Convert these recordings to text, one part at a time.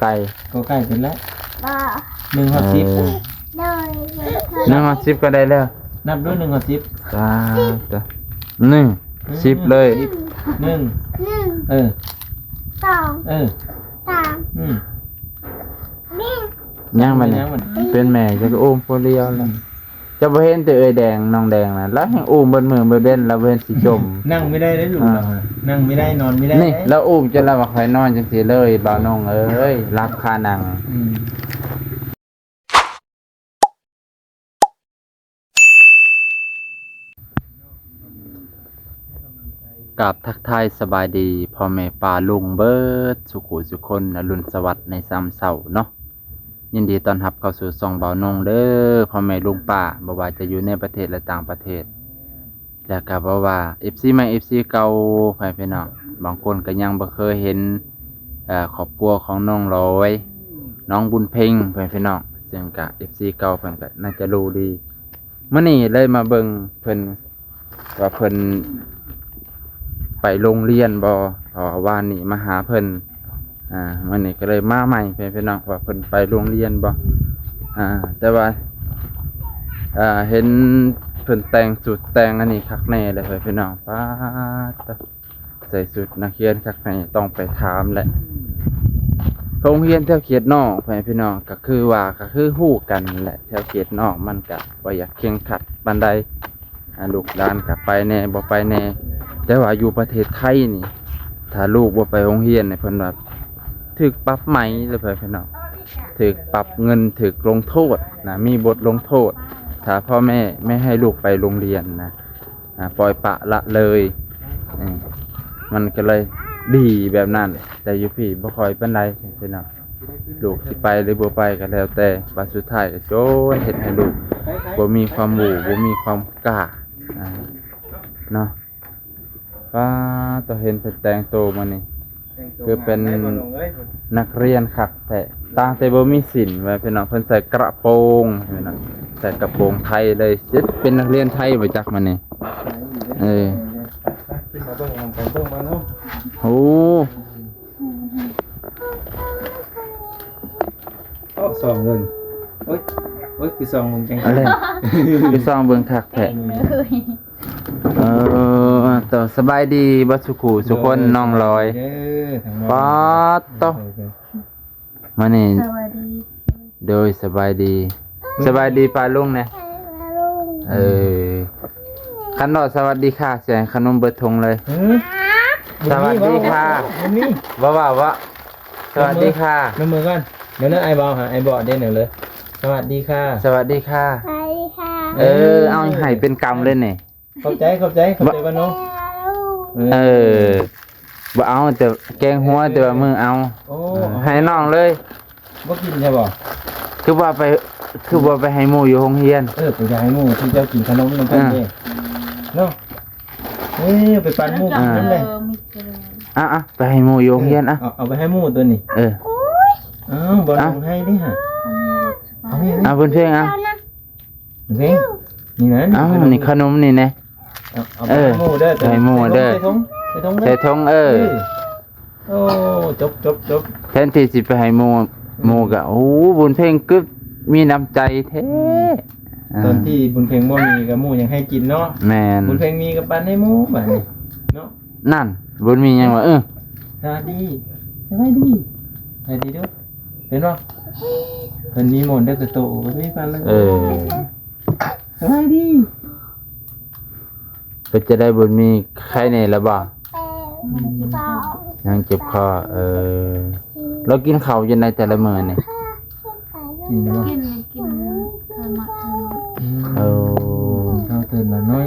ไก่ ก็ใกล้เป็นแล้ว บ่ 1 ฮอด 10 เลย 1 10ก็ได้แล้ว นับด้วย1 ฮอด 10 จ้าจ้ะ1 10เลย 1 1 เออ 2 เออ 3 อืม 1 ยังมัน ยังมัน เป็นแม่จะก็อุ้มผู้เดียวแล้วจะบ่เห็นแต่เอ้ยแดงน้องแดงน่ะแล้วให้อุ้มเบิดมือเบิดเว้นแล้วเว้นสิจม นั่งไม่ได้เลยลูกเราอะนั่งไม่ได้นอนไม่ได้ นี่แล้วอุ้มจนเราบ่ค่อยนอนจังซี่เลยบ่าวน้องเอ้ยรับค่านั่ง อืม กับทักทายสบายดีพ่อแม่ป้าลุงเบิดสุขุสุคนอรุณสวัสดิ์ในซ้ำเสาเนาะยินดีต้อนรับเข้าสู่ช่องบ่าวนงเด้อพ่อแม่ลุงป้าบ่ว่าจะอยู่ในประเทศและต่างประเทศแล้วก็บ่ว่า FC ใหม่ FC เก่าไปพี่น้องบางคนก็ยังบ่เคยเห็นครอบครัวของน้องร้อยน้องบุญเพ็งไปพี่น้องซึ่งก็ FC เก่าเพิ่นก็น่าจะรู้ดีมื้อนี้เลยมาเบิ่งเพิ่นว่าเพิ่นไปโรงเรียนบ่เพราะว่านี่มาหาเพิ่นมื้อนี้ก็เลยมาใหม่พี่น้องว่าเพิ่นไปโรงเรียนบ่แต่ว่าเห็นเพิ่นแต่งสุดแต่งอันนี้คักแน่เลยพี่น้องป๊าดใส่สุดนักเรียนคักแน่ต้องไปถามแหละโรงเรียนแถวเขตนอกพี่น้องก็คือว่าก็คือฮู้กันแหละแถวเขตนอกมันก็บ่อยากเคียงขัดปานใดลูกหลานก็ไปแน่บ่ไปแน่แต่ว่าอยู่ประเทศไทยนี่ถ้าลูกบ่ไปโรงเรียนนี่เพิ่นว่าถูกปรับไหมเลยพี่น้องถูกปรับเงินถูกลงโทษนะมีบทลงโทษถ้าพ่อแม่ไม่ให้ลูกไปโรงเรียนนะปล่อยปละละเลยมันก็เลยดีแบบนั้นแต่อยู่พี่บ่ค่อยปานใดพี่น้องลูกสิไปหรือบ่ไปก็แล้วแต่ว่าสุดท้ายก็โจนเฮ็ดให้ลูกบ่มีความรู้บ่มีความกล้าเนาะว่าต้องเห็นเพิ่นแต่งโตวมานี่คือเป็นนักเรียนคักแต่ต่างแต่บ่มีศีลไว้พี่น้องเพิ่นใส่กระโปรงพี่น้องใส่กระโปรงไทยเลยเป็นนักเรียนไทยบ่จักมันนี่โอ้สองเงินโอ้ยคือสองเงินจัง อะไรไปซ่องเบิ่งคักแท้ต่อสบายดีบ่สุขุสุคนน้องลอยป๊าดโตมานี่ สวัสดี โดยสบายดีสบายดีป้าลุงนะคันดอกสวัสดีค่ะเสียงขนมเบิดทงเลยสวัสดีค่ะว่าสวัสดีค่ะ น้ำมือก่อนเดี๋ยวนะไอบอลหาไอบอลได้หนึ่งเลยสวัสดีค่ะ สวัสดีค่ะ สวัสดีค่ะ เอาให้เป็นกรรมเลยนี่ ขอบใจบ้านน้อง บ่เอาแต่แกงหัวแต่ว่ามือเอา โอ้ ให้น้องเลย บ่กินใช่ป่ะ คือว่าไปให้หมู่อยู่โรงเรียน ไปยายหมูที่เจ้ากินขนมน้ำตาลเนี่ยเนาะไปปั่นหมูกินนั่นเลย ไปให้หมู่อยู่โรงเรียนเอาไปให้หมูตัวนี้บอลลงให้ดิฮะเอาเพิ่นเพลงเพลงนี่นะนี่ขนมนี่แน่ เอาไปให้หมูเด้อใส่ทงโอ้จบแทนที่สิไปให้หมู่ก็โอ้บุญเพลงกึบมีน้ำใจแท้ตอนที่บุญเพลงบ่มีกับหมูยังให้กินเนาะแม่นบุญเพลงมีกับปันให้หมูบัดนี้เนาะนั่นบุญมียังว่าสวัสดีด้วยเห็นป่ะเพิ่นมีหมนต์ได้กระโตบ่มีปันเลยสวัสดีก็จะได้บุญมีใครในละบ่ 2 ยังเจ็บคอเรากินข้าวยังไงแต่ละมื้อนี่กินธรรมะข้าวเตือนละน้อย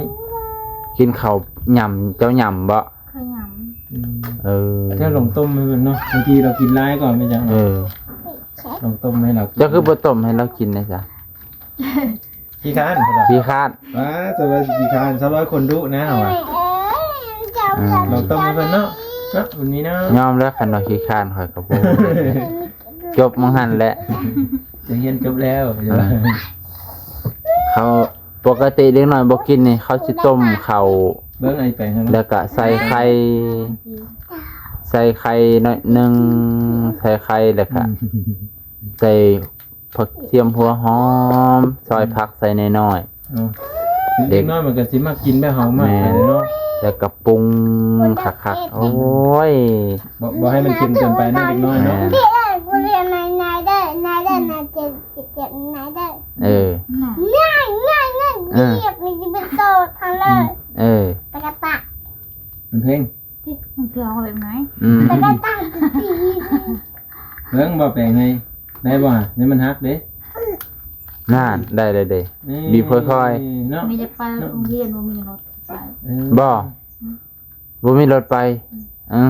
กินข้าวหย่ำเจ้าหย่ำบ่เคยหยเจ้าลงต้มให้เพิ่นเนาะบางทีเรากินหลายก่อนไม่จังลงต้มให้เราเจ้าคือบ่ต้มให้เรากินนะจ๊ะขี้คร้านสวัสดีขี้คร้าน200คนดุนะว่ะลงต้มให้เพิ่นเนาะวันนี้นะยอมแล้วคันว่าขี้คร้านข่อยก็บ่จบมื้อหั่นแหละจะเรียนจบแล้วเขาปกติเด็กน้อยบ่กินนี่เขาสิต้มข้าว เบิ่งไอ้แป้งแล้วก็ใส่ไข่ ใส่ไข่หน่อยหนึงใส่ไข่แล้วก็ใส่ผักเทียมหัวหอมซอยผักใส่น้อย เนาะเด็กน้อยมันก็สิมากินแบบเฮามากเลยเนาะ ๆแล้วก็ปรุงคักๆโอ้ย บ่ให้มันเค็มเกินไปนะเด็กน้อยเนาะ พี่เอ้ยกูเรียนนายได้นายเจ็บนายได้ เออ ง่ายเรียกนี่จะเป็นโตทางเลย เออ ตะกะตะ มันเพ่ง ที่มันเกี่ยวแบบไหน อืม ตะกะตะตี เรื่องบ่แปลงให้ได้บ่นี่มันฮักเด้ น่านได้เลยเด้บีบค่อย เนาะ มีจะไปโรงเรียนว่ามีรถไป ๆบ่บ่มีรถไปอื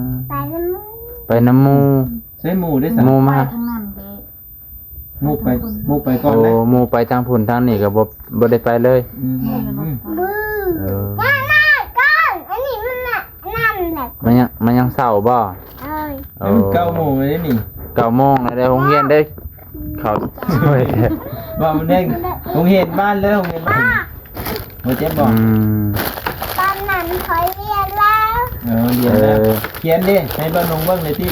ม ไปแล้วมึง ไปน้ำหมู ใช้หมูได้สั่ง หมูมา ทางนั้นเด้ หมูไปก่อน โอ้ เลย หมูไปทางพุ่นทางนี้ก็บ่ได้ไปเลย อืม บึ้ง เออ ก้อนอันนี้มันน่ะนั่นแหละ มันยังเศร้าบ่ เอ้ย โอ้ มัน9 โมงเลยนี่ 9 โมงแล้วได้โรงเรียนได้เขาช่วย ว่ามันเด้งโรงเรียนบ้านเลยโรงเรียนบ้านบ่เจ็บบ่ อืม ตอนนั้นคอยเรียนแล้ว เรียนแล้วเขียนดิให้บ้านนงเบิ่งเลยที่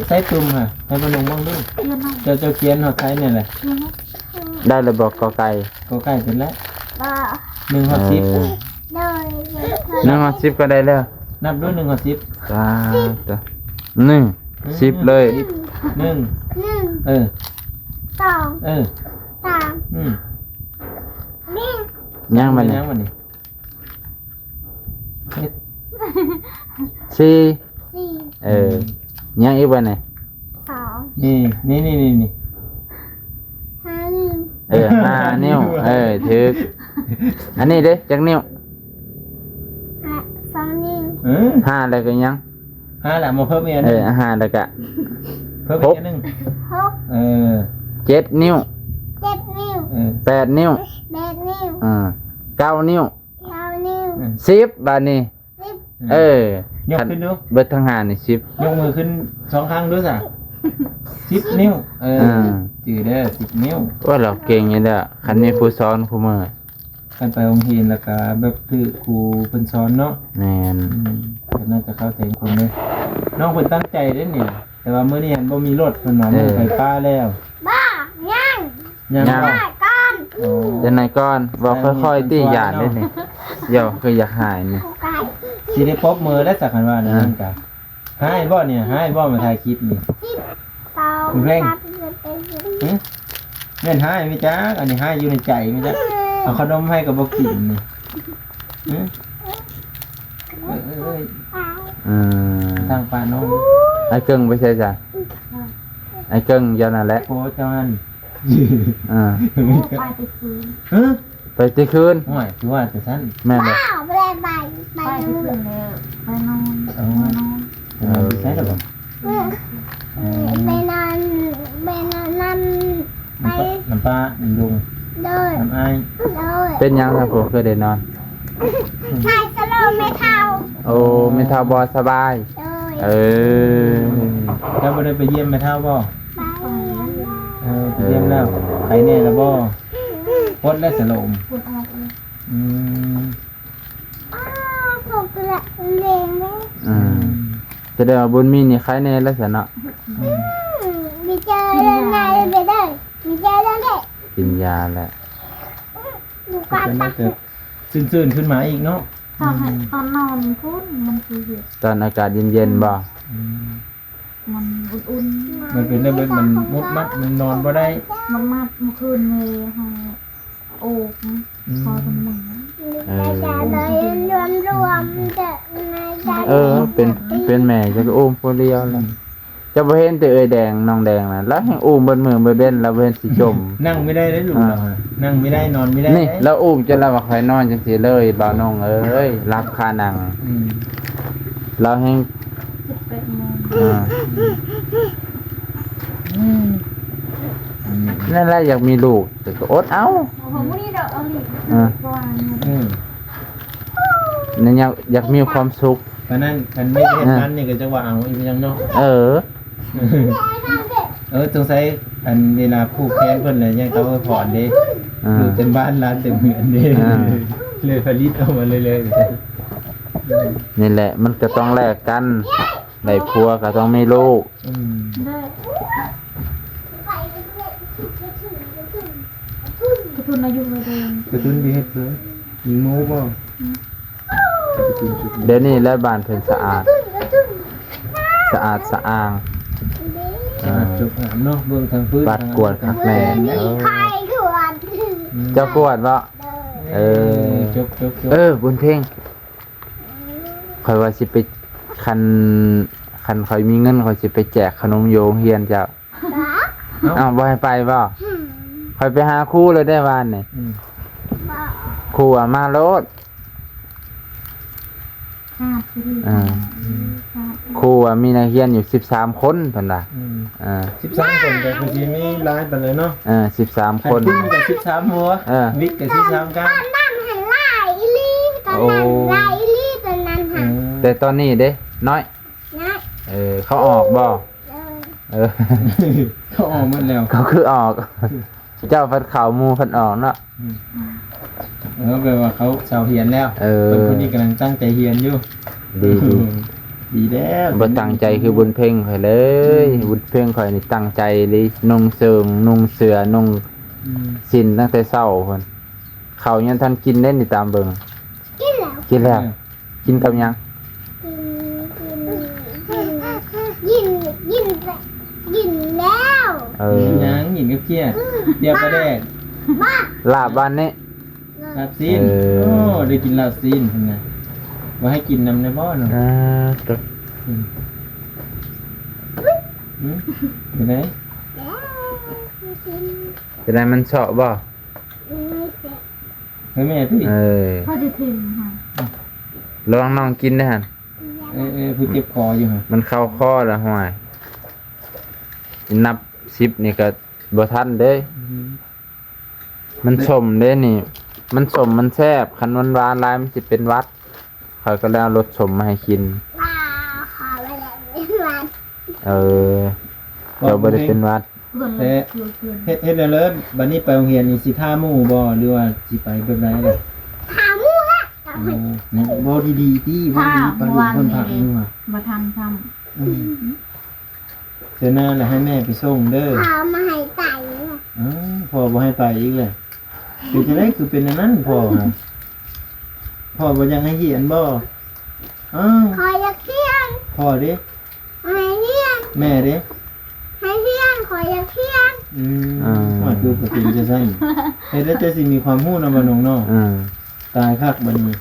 ใช้ตุ่มค่ะให้บ้านนงเบิ่งดู เรียนแล้ว เจ้าเขียนเฮาใช้เนี่ยแหละ เรียนแล้ว ได้ระบอกกอไก่ ก็ใกล้เสร็จแล้ว บ่ 1 ฮอด เออ โดย นั่งมา10ก็ได้แล้ว 10นับด้วย1 ฮอด 10 จ้าจ้ะ10เลย 1 หนึ่ง เออ สอง เออ สาม นี่ ยังมัน ยังมันนี่เฮ็ด 4 สี่ เออยังอีกบ่เนี่ย สอง นี่ ห้าหนึ่ง เออ5 นิ้วถึกอันนี้เด้จักนิ้ว สองนิ้ว 5แล้วก็ยัง 5ละมาเพิ่มอีกอันหนึง 5แล้วก็ เพิ่มอีกอันหนึง หก 7 นิ้ว เจ็ดนิ้ว 8 นิ้ว แปดนิ้ว 9 นิ้ว เก้านิ้ว 10บาดนี้ สิบ ยกขึ้นดู เบิดทั้งหานี่10 ยกมือขึ้น2ครั้งด้วยสิ10 นิ้วจือเด้อ10 นิ้ว ว่าเราเก่งอยู่เด้อคันมีผู้สอนผู้มือ กันไปโรงเรียนแล้วก็แบบคือครูเพิ่นสอนเนาะ แม่น ก็น่าจะเข้าใจคนเลยน้องเพิ่นตั้งใจเด้นี่แต่ว่ามื้อนี้หันบ่มีรถเพิ่นว่ามื้อไฟฟ้าแล้ว บ้ายัง ยัง บ้าก้อน โอ้ จะไหนก่อนบอกค่อยๆตี้หยาดได้นี่เดี๋ยวคืออยากหายนี่ ไก่ สิได้พบมือแล้วสักคันว่านั่นก็หายบ่เนี่ยหายบ่มาถ่ายคลิปนี่ สอง คุณเร่ง สามสี่ห้า แม่นหายไหมจ๊ะอันนี้หายอยู่ในใจไหมจ๊ะเอาขนมให้กับบ่กินนี่เอ้ย อืม ทางปาน้อง ไอ้เกิ้งไปใช่จ้ะไอ้เกิ้งเจ้านั่นแหละ โคจอน อ่า ไปไปคืน เฮ้ย ไปที่คืน ห่วยคือว่าแต่สั้น แม่นบ่ บ้าไปไปไปคืนเลยไปนอนไปนอน ใช่หรือเปล่า ไปนอนนั่นไป น้ำปลาน้ำดุง โดย น้ำอ้าย โดย เป็นหยังครับผมเคยได้นอน ใช่สโลว์ไม่เท่า โอ้ไม่เท่าบ่สบาย โดย เออ แล้วบ่ได้ไปเยี่ยมแม่เท่าบ่ ไป ไปเยี่ยมแล้วใครแน่แล้วบ่พดและสลม ปวดออกเลย อืม ผมกระเลงไหม อืมจะได้ว่าบุญมีนี่ใครแน่แล้วซะเนาะ มีเจอเรื่องไหนไปได้มีเจอเรื่องเด็ก กินยาแล้ว ดูความ เป็น ตั น่าก จะซื่นๆขึ้นมาอีกเนาะ ตอนนอนพุ่นมันคือเหตุ ตอนอากาศเย็นๆบ่ มันอุ่น มันเป็นเรื่องมันมุดมัดมันนอนบ่ได้ ๆมันมาเมื่อคืนเลยค่ะโอ้พอเป็นหนึ่ง เออ รวมจะในใจ เออ เป็นแม่จะก็อุ้มผู้เดียวแล้วจะบ่เห็นแต่เอ้ยแดงน้องแดงน่ะแล้วให้อุ้มเบิดมือเบิดเบ้นแล้วบ่เห็นสิจม นั่งไม่ได้เลยลูกเราอะนั่งไม่ได้นอนไม่ได้ นี่แล้วอุ้มจนเราว่าใครนอนจังซี่เลยบ่าวน้องเอ้ยรับค่านั่ง อืม เราให้ 11 โมง อ่านั่นแหละอยากมีลูกแต่ก็อดเอา ผมวันนี้เดี๋ยวเอาหลีก อ่า วาง อืม นั่นอยากมีความสุข เพราะนั้นคันไม่เห็นนั้นนี่ก็จะว่าเอาอีกอย่างเนาะ เออ สงสัยอันเวลาผูกแขนเพิ่นเลยยังเขาก็ถอนเด้ อ่า อยู่เต็มบ้านร้านเต็มเมือนเด้ อ่า เลยผลิตออกมาเลย นี่แหละมันก็ต้องแลกกันได้ผัวก็ต้องมีลูก ได้กระทุนอายุไม่ได้ กระตุ้นดีให้เพื่อนมีงูบ่ เดี๋ยวนี้แล้วบ้านเพิ่นสะอาดสะอาดสะอ้าง จบงามเนาะเบื้องทางพื้น ปัดกวดคักแน่ ใครขวด เจ้ากวดบ่จบ บุญเพ่งข่อยว่าสิไปคันข่อยมีเงินข่อยสิไปแจกขนมโยงเฮียนเจ้าอ้าวบ่ให้ไปบ่ข่อยไปหาครูเลยได้วานนี่ครูอ่ะมาโลด ขาดที่ ครูอ่ะมีนักเรียนอยู่13คนเพิ่นว่า13คนก็คือสิมีหลายปานเลยเนาะ13คน ขึ้นกับ13หัววิกกับ13ก้า นั่นหันไล่อีลี่ตอนนั้นไล่อีลี่ตอนนั้นหัน แต่ตอนนี้เด้น้อย นะ เขาออกบ่ เขาออกหมดแล้ว เขาคือออก เจ้าพัดข่าวหมู่เพิ่นออกเนาะ แปลว่าเขาชาวเฮียนแล้วคนนี้กำลังตั้งใจเฮียนอยู่ดีแล้ว บ่ตั้งใจคือบุญเพ่งข่อยเลยบุญเพ่งข่อยนี่ตั้งใจเลยนุ่งเสื้อนุ่งเสื้อนุ่งสิ้นตั้งแต่เช้าพุ่นข้าวยังทันกินได้นี่ตามเบิ่ง กินแล้ว กินกับหยัง ยินแล้ว ยังหญิงกับเกี้ยเดี๋ยวก็ได้ ลาบบ้านนี้ ลาบซีนโอ้ได้กินลาบซีนพุ่นน่ะว่าให้กินนำในบ่เนาะตัว เป็นไง เป็นไรมันเฉาะบ่ ให้แม่ตุ้ย เขาจะถึงค่ะ ลองน้องกินได้หั่น ผู้เจ็บคออยู่ฮะ มันเข้าคอแล้วห่วยนับ10นี่ก็บ่ทันเด้มันสมเด้นี่ มันสมมันแซ่บคันหวานๆหลายมันสิเป็นหวัดเขาก็แล้วรสสมมาให้กินเจ้าบ่ได้เป็นหวัด เพื่อน เฮ็ดแล้วบัดนี้ไปโรงเรียนนี่สิพาหมู่บ่หรือว่าสิไปแบบใดล่ะ ถามมูฮะ บ่ดีๆที่บ่ดีปานคนผักนี่ว่า มาทำซ้ เดี๋ยวหน้าน่ะให้แม่ไปส่งเด้อ พามาให้ไก่ พ่อบ่ให้ไปอีกเลยคือจะได้คือเป็นอันนั้นพ่อฮะพ่อบ่ยังให้เขียนบ่คอยยักเทียน พ่อเด้ ให้เทียน แม่เด้ ให้เทียนคอยยักเทียน ว่าดูก็เป็นจะซั่นเฮ็ดแล้วจะสิมีความรู้นำบ่น้องเนาะตายคักบัดนี้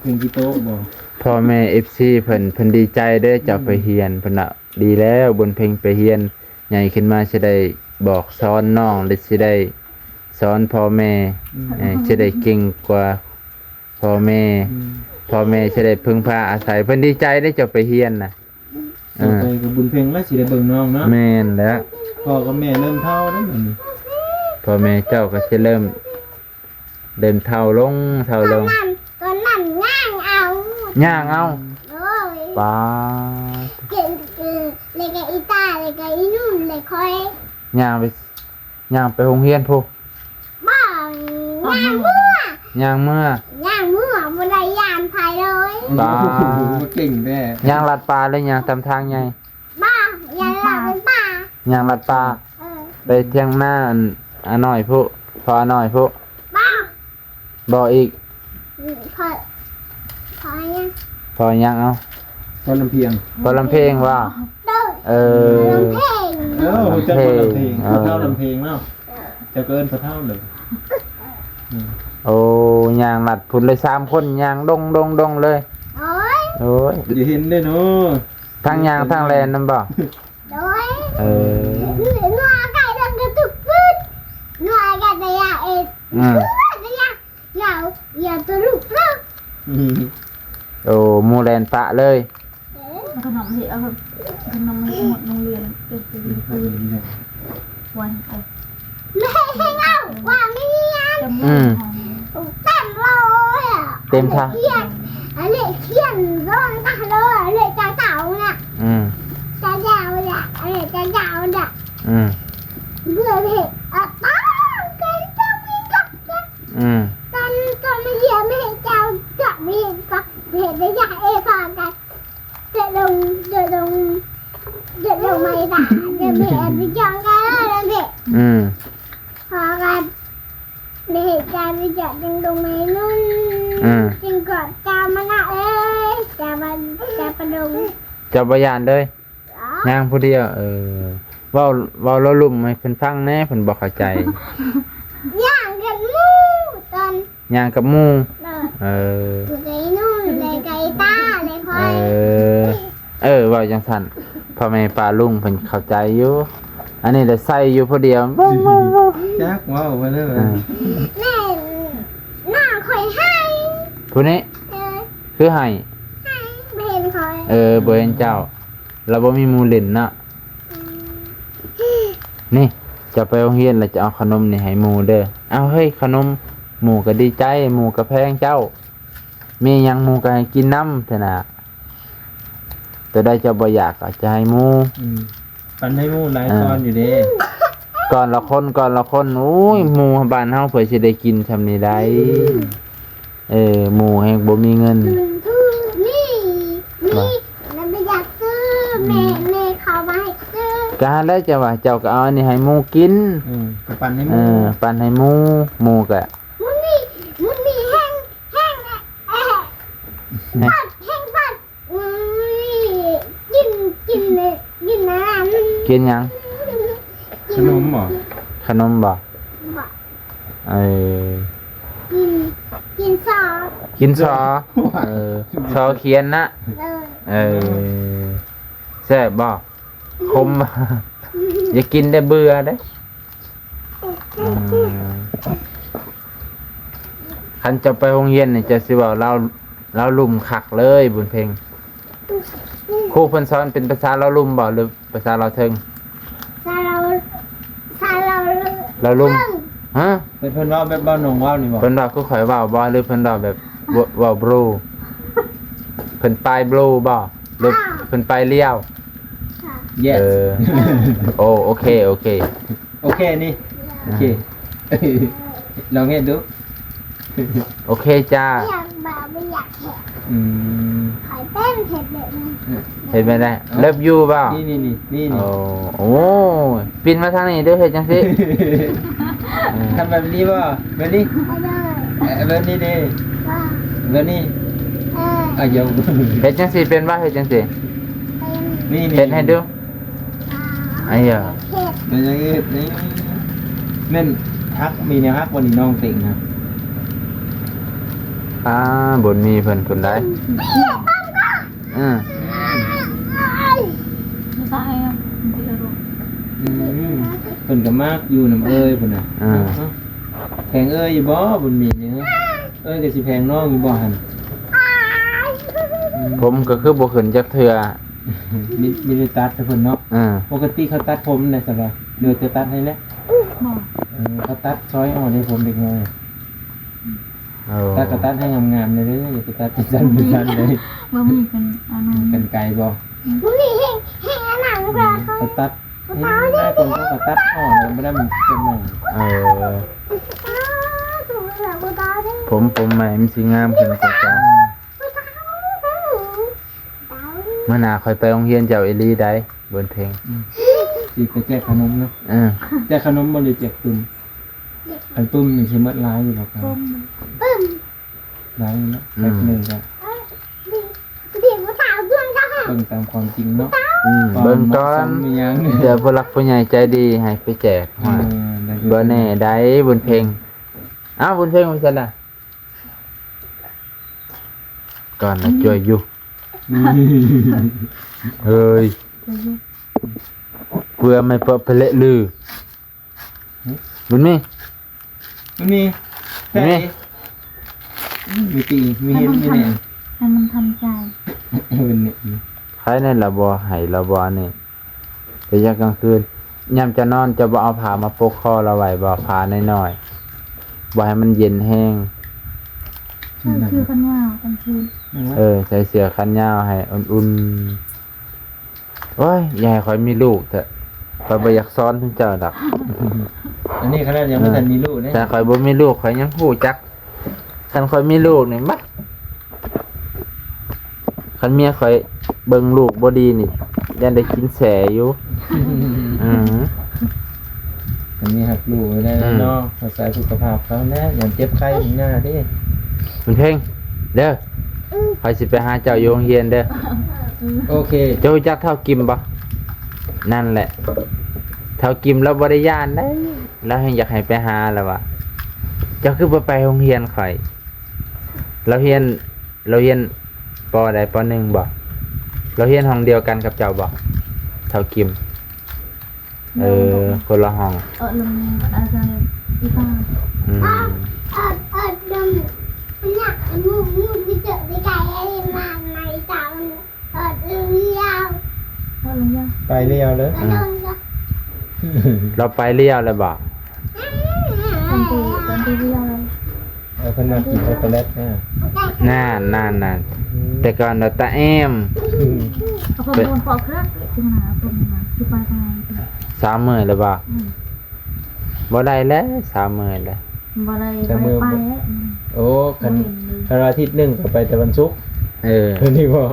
ถึงกี่โตบ่ พ่อแม่ FC เพิ่นดีใจเด้อเจ้าไปเรียนเพิ่นน่ะดีแล้วบุญเพ็งไปเรียนใหญ่ขึ้นมาสิได้บอกสอนน้องและสิได้สอนพ่อแม่สิได้เก่งกว่าพ่อแม่สิได้พึ่งพาอาศัยเพิ่นดีใจได้เจ้าไปเรียนน่ะ ไปกับบุญเพ็งแล้วสิได้เบิ่งน้องเนาะ แม่นแล้ว พ่อกับแม่เริ่มเฒ่าแล้วบัดนี้ พ่อแม่เจ้าก็สิเริ่มเฒ่าลง ตอนนั้นย่างเอา โอ้ย ป้า เก่งเลยกับอีตาเลยกับอีนุ่นเลยคอย ย่างไปโรงเรียนพุ บ้าย่างเมื่ย่างเมื่อบ่ได้ย่างไผเลย บ้า เก่งแท้ ย่างลัดปลาเลยย่างตามทางใหญ่ บ้าย่างเราเป็นบ้า ย่างลัดปลาไปเที่ยงหน้าอันน้อยพุพอน้อยพุ บ้า บ่อีก พอยัง พอยังเอา พอลำเพียง พอลำเพลงว่า เด้อ เออ เพลง จะพอลำเพลงพอเท่าลำเพลงเนาะจะเกินพอเท่าเลย โอ้ยางหลัดพุ่นเลย3คนยางดงเลย โอ้ย โอ้ย อย่าเห็นได้เนาะ ทั้งยางทั้งแลนนำบ่ โดย เออ นัวไก่ดังกระตุกปืดนัวไก่แต่ยาเอ็ดแต่ยาอย่าตะลุกแล้ว โอ้หมู่แลนปะเลย ำขนมที่เอาขนมไม่หมดโรงเรียนเด็กวันเอา ไม่ให้เอาว่าไม่เรียน จำเลยของ เต็มเลยอ่ะ เต็มท่า เขียนอะไรเขียนร้อนตาเลยอะไรจะเต่าเนี่ย จะยาวเนี่ยอะไรจะยาวเนี่ยเบื่อเพจตาเกินจะมีจักตอนไม่เยี่ยมไม่เจ้าจะมีจักเ thể để dạy em còn cái để đồng mày đã để mẹ đi chọn cái đó để อืม hoặc là để cha đi chọn trên đồng mày luôn trên cọt cha mà nạ ơi cha bà đồng เจ้าบ่ย่านเลย đó ย่างผู้เดียวเว้าเราลุ่มให้เพิ่นฟังแหน่เพิ่นบ่เข้าใจ ย่างกันมูตอน ย่างกับหมู่ เออไก่นู่นเลยไก่ตาเลยคอย เว้าจังซั่นพ่อแม่ป้าลุงเพิ่นเข้าใจอยู่อันนี้ได้ใส่อยู่ผู้เดียว จักว้าวไปเลย แม่หน้าคอยให้ ผู้นี้ เออ คือให้ ให้ไม่เห็นคอย บ่เห็นเจ้าเราบ่มีหมู่เล่นเนาะนี่จะไปโรงเรียนแล้วจะเอาขนมนี่ให้หมู่เด้อเอาเฮ้ยขนมหมู่ก็ดีใจหมู่ก็แพงเจ้ามีหยังหมู่ก็ให้กินน้ำเถอะนะแต่ได้เจ้าบ่อยากก็จะให้หมู่ ปันให้มูหลายตอนอยู่เด้ ก่อนละคนโอ้ยหมู่บ้านเฮาเพิ่นสิได้กินซำนี้ได้หมู่แฮงบ่มีเงิน นี่แล้วไม่อยากซื้อแม่เขามาให้ซื้อ การแล้วจะว่าเจ้าก็เอาอันนี้ให้หมู่กิน ก็ปันให้มู ปันให้หมู่ก็ มุนี่แห้งปัดกินน้ำ กินหยัง ขนมบ่ ขนมบ่ กินซอส กินซอซอเขียนนะ แซ่บบ่คมบ่ อย่ากินได้เบื่อเด้คันจะไปโรงเรียนนี่จะสิว่าเราลุ่มคักเลยบุญเพ็งครูเพิ่นสอนเป็นภาษาเราลุ่มบ่หรือภาษาเราเทิง ซาเรา เราลุ่มฮะ เพิ่นว่าแบบบ้านหนองว่าวนี่บ่ เพิ่นว่าคือข่อยเว้าบ่หรือเพิ่นว่าแบบเว้าบลูเพิ่นปลายบลูบ่หรือเพิ่นปลายเลี้ยว เย้ โอเค โอเคนี่โอเคลองเฮ็ดดู โอเคจ้า อยากบ่าไม่อยากเห็ด อืม ขายเต้นเห็ดแบบนี้ เห็นไหมได้เลิฟยูเปล่า นี่ โอ้ปินมาทางนี้เด้อเฮ็ดจังซี่ ทำแบบนี้บ่แบบนี้ ไปเลย แบบนี้ดิ ว่า แบบนี้ เออ เดี๋ยว เฮ็ดจังซี่เป็นบ่เฮ็ดจังซี่ เป็น นี่ เฮ็ดให้ดูไอ้เหี้ย เห็ด มันยังนี่แม่นฮักมีแนวฮักวันนี้น้องติ่งนะ บนมีเพิ่นได้อืม ไม่ใช่อ่ะมันจะรู้ เพิ่นก็มากอยู่น้ำเอ้ยพุ่นน่ะแพงเอ้ยอยู่บ่บุญมีนี่เอ้ยก็สิแพงน้องอยู่บ่หั่น ผมก็คือบ่ขึ้นจักเทื่อ มีได้ตัดให้เพิ่นเนาะ อืม ปกติเขาตัดผมได้ซั่นว่าเดี๋ยวจะตัดให้แล้ว บอก เขาตัดซอยอ่อนให้ผมเด็กน้อย ตัดก็ตัดให้งามๆเลยเด้ออย่าไปตัดสั้นเลย ว่ามีกันอันนั้น กันไกลบ่ มุนี่เห็ดหนังปลาเขา เขาตัดนี่ได้คนเขาก็ตัดอ่อนเลยไม่ได้มันเป็นหนัง ถูกแล้วกูตาดิ ผมใหม่มันสิงามขึ้นกว่าเก่ามื้อหน้าค่อยไปโรงเรียนเจ้าอีหลีได้บนเพลง สิไปแจกขนมเนาะ แจกขนมบ่ได้แจกตุ้มอันตุ้มนี่สิหมดหลายอยู่หรอกครับ ก้ม หลายอยู่เนาะแป๊บนึงก็ ดิกูถามด้วยค่ะ เบิ่งตามความจริงเนาะ เบิ่งก่อน มีหยัง เดี๋ยวผู้หลักผู้ใหญ่ใจดีให้ไปแจกว่าบ่แน่ได้บนเพลงบนเพลงว่าซั่นล่ะก่อนนะจ่วยอยู่เฮ้ยเพื่อไม่เปะเพละลือบุญมี มันมีแค่นี้มีตีมีเห็นมีเนี่ย ให้มันทำใจ เป็นเนี่ย ใครในระบอไห้ระบอนี่แต่ยามกลางคืนยามจะนอนจะบ่เอาผ้ามาปกคอเราไว้บ่ผ้าน้อยๆบ่ให้มันเย็นแห้ง คือกันว่ากันคือ ใส่เสื้อคันยาวให้อุ่นๆโอ้ยอย่าให้ข่อยมีลูกเถอะข่อยบ่อยากซ้อนถึงเจ้าดอก อันนี้ขนาดยังไม่ทันมีลูกเนี่ย แต่ข่อยบ่มีลูกข่อยยังฮู้จักคันข่อยมีลูกนี่มัด คันเมียข่อยเบิ่งลูกบ่ดีนี่ยันได้กินแสอยู่อือ อันนี้หักลูกไม่ได้เนาะรักษาสุขภาพเขาแน่อย่างเจ็บไข้ถึงหน้าดิ คุณเพ่งเด้อข่อยสิไปหาเจ้าอยู่โรงเรียนเด้อ โอเค เจ้ารู้จักเท่ากิมบ่นั่นแหละเท่ากิมแล้วบ่ได้ย่านได้แล้วให้อยากให้ไปหาแล้วว่ะเจ้าคือบ่ไปโรงเรียนข่อยเราเรียนปอใดปอหนึ่งบ่เราเรียนห้องเดียวกันกับเจ้าบ่เท่ากิมคนละห้อง ลงอาจารย์พี่ป้า อืม ดมเนี่ยมูไปเจอไปไก่ไอ้มาในเต่าเลี้ยว ลงยัง ไปเรียวเลย โดนก็ เราไปเลี้ยวเลยบ่ ตอนตีเรียอะไร เอาคนมากินช็อกโกแลตนะ นั่นแต่ก่อนเราตาแอม เอาคนโดนปอกเครื่องจึงหาคนมาคือไปทางไหน 30,000เลยบ่บ่ได้แล้ว30,000เลย บ่ได้ไป โอ้คันอาทิตย์หนึ่งก็ไปแต่วันศุกร์ นี่บอก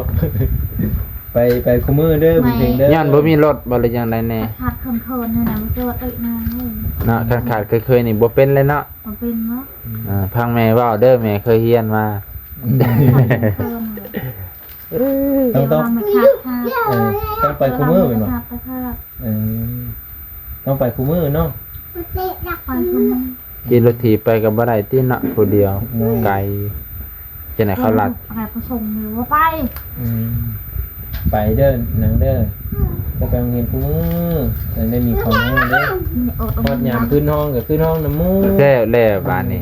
ไปคู่มือเด้อมีเพลงเด้อ ย้อนบ่มีรถบ่เลยจังได๋แน่ ขาดคนเนี่ยนะมันเกิดนานเลย เนาะขาดเคยๆนี่บ่เป็นเลยเนาะ มันเป็นเนาะ พังแม่เว้าเด้อแม่เคยเรียนมา ต้องไปคู่มือเป็นบ่ต้องไปคู่มือเนาะ เตะดัก ไปคนนึง ขี่รถถีบไปก็บ่ได้ติเนาะผู้เดียวไกลจังได๋เขาลัด อะไรผสมหรือว่าไป ไปเด้อนังเด้อก็ไปโรงเรียนคู่มือแต่ได้มีของให้เด้อพอดยามขึ้นห้องก็ขึ้นห้องน้ำมูก แล้วบ้านนี้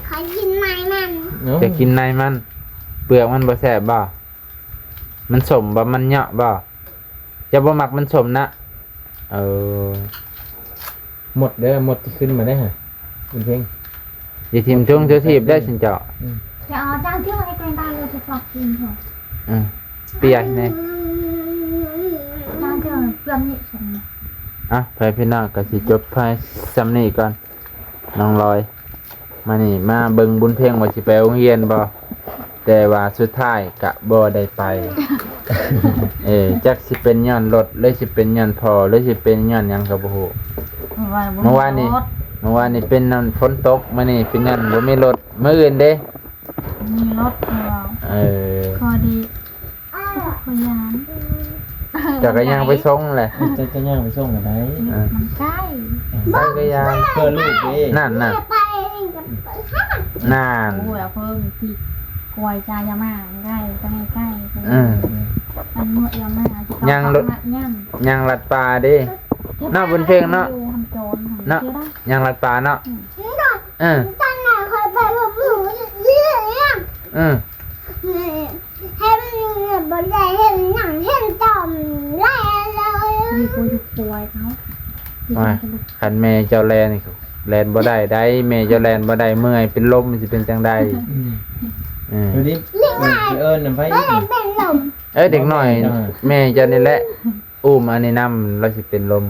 ขอกินไม้มัน เนาะ จะกินในมัน เปลือกมันบ่แซ่บบ่มันสมบ่มันเหยาะบ่จะบ่มักมันสมนะเออ หมดเด้อหมดที่ขึ้นมาได้ฮะเป็นเพลง อย่าทิ่มทุ่งเจ้าทีบได้สิเจ้า จะเอาจ้างเที่ยวให้เป็นตาเลยจะฝากกินเถอะ เปียกแน่ จ้างเที่ยวเพื่อนนี่ส่ง ไปพี่น้องก็สิจบภายซ้ำนี้ก่อนน้องลอยมานี่มาเบิ่งบุญเพ่งว่าสิไปโรงเรียนบ่แต่ว่าสุดท้ายก็บ่ได้ไป จักสิเป็นย้อนรถหรือสิเป็นย้อนพอหรือสิเป็นย้อนหยังก็บ่ฮู้เมื่อวานนี่เป็นนั่นฝนตกมื้อนี้เป็นนั่นบ่มีรถมื้ออื่นเด้ มีรถพอดีพยาน จักรยานไปส่งแหละ จะย่างไปส่งกันได้ มันใกล้ จักรยาน เพื่อลูกเด้ นั่น ไปกับข้า โอ้ยเพิ่มที่กวยจายามาใกล้ใกล้มันเมื่อยามายังลัดป่าเด้เนาะบนเพลงเนาะเนาะยังลัดป่าเนาะตอนไหนคอยไปกับหนูเรื่องให้มันบนใหญ่เห็นหนังเห็นจอมไล่เลย มีกวยเขา คันแม่เจ้าแลนแลนบ่ได้ได้แม่เจ้าแลนบ่ได้เมื่อยเป็นลมสิเป็นจังได๋ ดูดิน้ำไฟ ไม่ได้เป็นลม เด็กน้อยแม่เจ้านี่แหละอุ้มอันนี้นำเราสิเป็นลม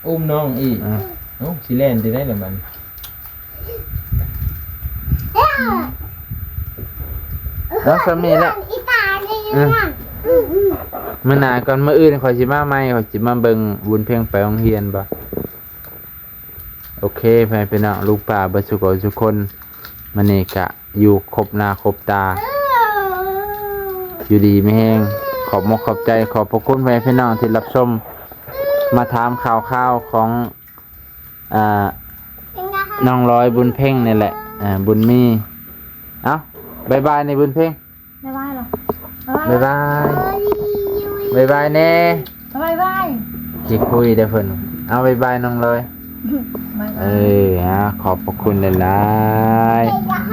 อุ้มน้องอีกสิแล่นสิได้หรือมัน แล้วสามีแล้ว อีตาเนี่ย มื้อหน้าก่อนมื้ออื่นข่อยสิมาใหม่ข่อยสิมาเบิ่งบุญเพ่งไปโรงเรียนบ่โอเคไปพี่น้องลูกป้าเบิดสุขทุกคนมื้อนี้ก็อยู่ครบหน้าครบตาอยู่ดีไม่แห้งขอบมกขอบใจขอบพระคุณแม่พี่น้องที่รับชมมาถามข่าวของน้องร้อยบุญเพ่งนี่แหละบุญมีบายบายในบุญเพ่ง ไม่ไหวหรอก บายบายแน่ บาย สิคุยเด้อเพิ่นเอาบายบายน้องร้อยขอบพระคุณหลายๆ